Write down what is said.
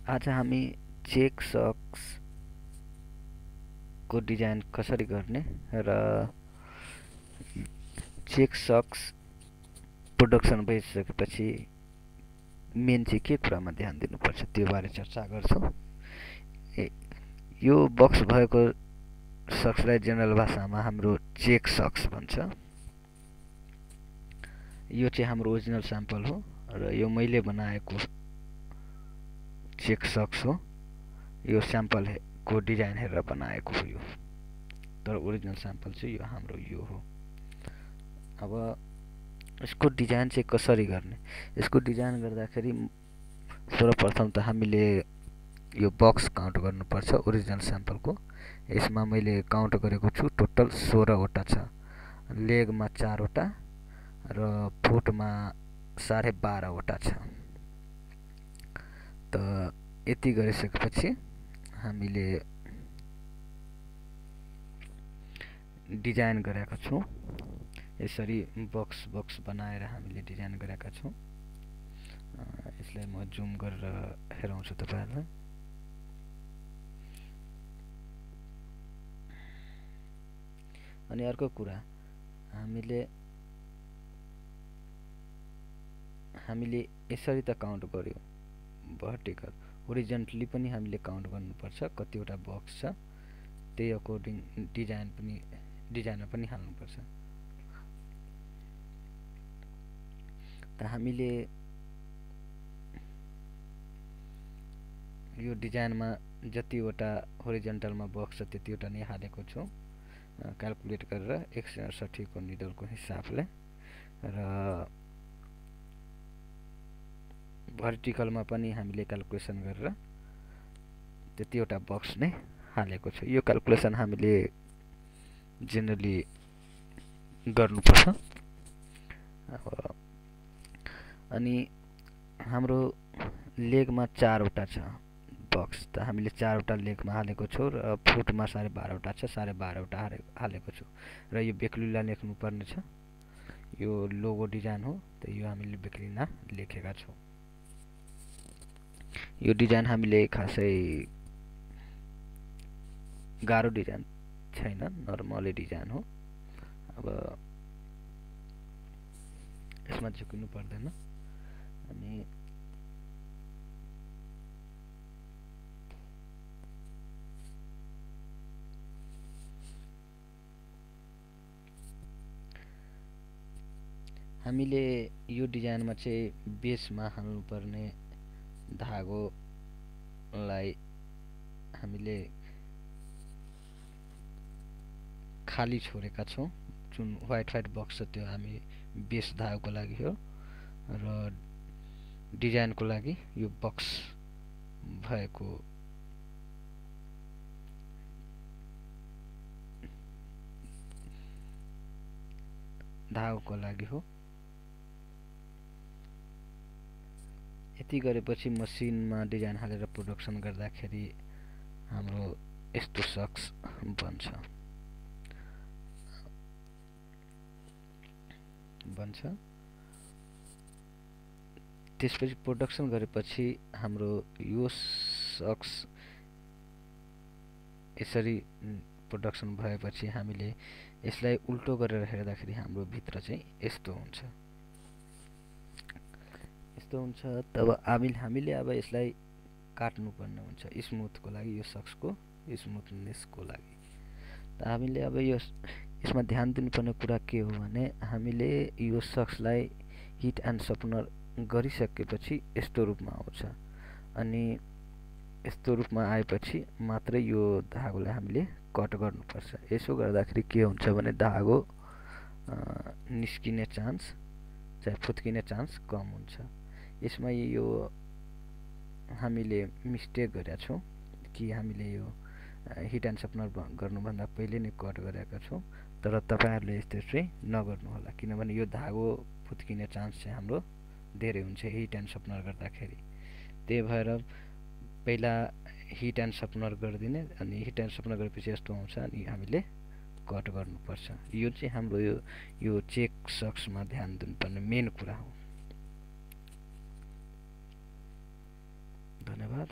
आज हामी check socks को डिजाइन कसरी गर्ने र चेक सक्स प्रोडक्सन भइसकेपछि मेन चाहिँ के कुरामा ध्यान दिनुपर्छ त्यो बारे चर्चा गर्छौं। यो बक्स भएको सक्सलाई जनरल भाषामा हाम्रो चेक सक्स भन्छ। यो चाहिँ हाम्रो ओरिजिनल स्याम्पल हो र यो मैले बनाएको चेक सक्स हो। यो स्याम्पल को डिजाइन हेरेर बनाएको हो यो, तर ओरिजिनल स्याम्पल चाहिँ यो हाम्रो यो हो। अब यसको डिजाइन चाहिँ कसरी गर्ने? यसको डिजाइन गर्दाखेरि सर्वप्रथम त हामीले यो बक्स काउन्ट गर्नुपर्छ ओरिजिनल स्याम्पलको। यसमा मैले काउन्ट गरेको छु टोटल 16 वटा छ। लेगमा 4 वटा र फुटमा 12.5 वटा छ। त यति गरिसकेपछि हामीले डिजाइन गरेका छौं। यसरी बक्स बनाएर हामीले डिजाइन गरेका छौं। यसलाई म जुम गरेर हेराउँछु तपाईहरुलाई। अनि अर्को कुरा हामीले यसरी त काउन्ट गर्यो भर्टिकल, होरिजन्टली पनि हामीले काउन्ट गर्नुपर्छ कतिवटा बक्स छ, त्यही अकर्डिङ डिजाइनमा पनि हाल्नुपर्छ। त हामीले यो डिजाइनमा जतिवटा होरिजन्टलमा बक्स छ त्यतिवटा नै हालेको छु क्याल्कुलेट गरेर 168 को निडलको हिसाबले, र भर्टिकलमा पनि हामीले क्याल्कुलेसन गरेर त्यतिवटा बक्स नै हालेको छु। यो क्याल्कुलेसन हामीले जेनरली गर्नुपर्छ। अनि हाम्रो लेगमा 4 वटा छ बक्स, त हामीले 4 वटा लेगमा हालेको छु र फुटमा 12.5 वटा छ, 12.5 वटा हालेको छु। र यो बेक्लिना लेख्नु पर्ने छ। यो लोगो डिजाइन हो, त यो हामीले बेक्लिना लेखेका छौं। यो डिजाइन हामीले खासै गाह्रो डिजाइन छैन, नर्मली डिजाइन हो। अब यसमा झुकिनु पर्दैन। अनि हामीले यो डिजाइनमा चाहिँ बेसमा हाल्नुपर्ने धागोलाई हामीले खाली छोडेका छौं। जुन व्हाइट बक्स छ त्यो हामी बेस धागोको लागि हो, र डिजाइनको लागि यो बक्स भएको धागोको लागि हो। यति गरेपछि मसिनमा डिजाइन हालेर प्रोडक्सन गर्दाखेरि हाम्रो यस्तो सक्स बन्छ। त्यसपछि प्रोडक्सन गरेपछि हाम्रो यो सक्स यसरी प्रोडक्सन भएपछि हामीले यसलाई उल्टो गरेर हेर्दाखेरि हाम्रो भित्र चाहिँ यस्तो हुन्छ। तब हामीले अब यसलाई काट्नु पर्ने हुन्छ स्मुथको लागि, यो सक्सको स्मुथनेसको लागि। त हामीले अब यसमा ध्यान दिनुपर्ने कुरा के हो भने हामीले यो सक्सलाई हिट एन्ड सर्पनर गरिसकेपछि यस्तो रूपमा आउँछ। अनि यस्तो रूपमा आएपछि मात्रै यो धागोलाई हामीले कट गर्नुपर्छ। यसो गर्दाखेरि के हुन्छ भने धागो निस्किने चान्स चाहे फुत्किने चान्स कम हुन्छ। यसमा यो हामीले मिस्टेक गरेका छौं कि हामीले यो हिट एन्ड सर्पनर गर्नुभन्दा पहिले नै कट गरेका छौं, तर तपाईहरुले यस्तो चाहिँ नगर्नु होला, किनभने यो धागो फुत्किने चान्स चाहिँ हाम्रो धेरै हुन्छ हिट एन्ड सर्पनर गर्दाखेरि। त्यही भएर पहिला हिट एन्ड सर्पनर गरिदिने, अनि हिट एन्ड सर्पनर गरेपछि यस्तो आउँछ, अनि हामीले कट गर्नुपर्छ। यो चाहिँ हाम्रो यो चेक सक्समा ध्यान दिनुपर्ने मेन कुरा हो। धन्यवाद।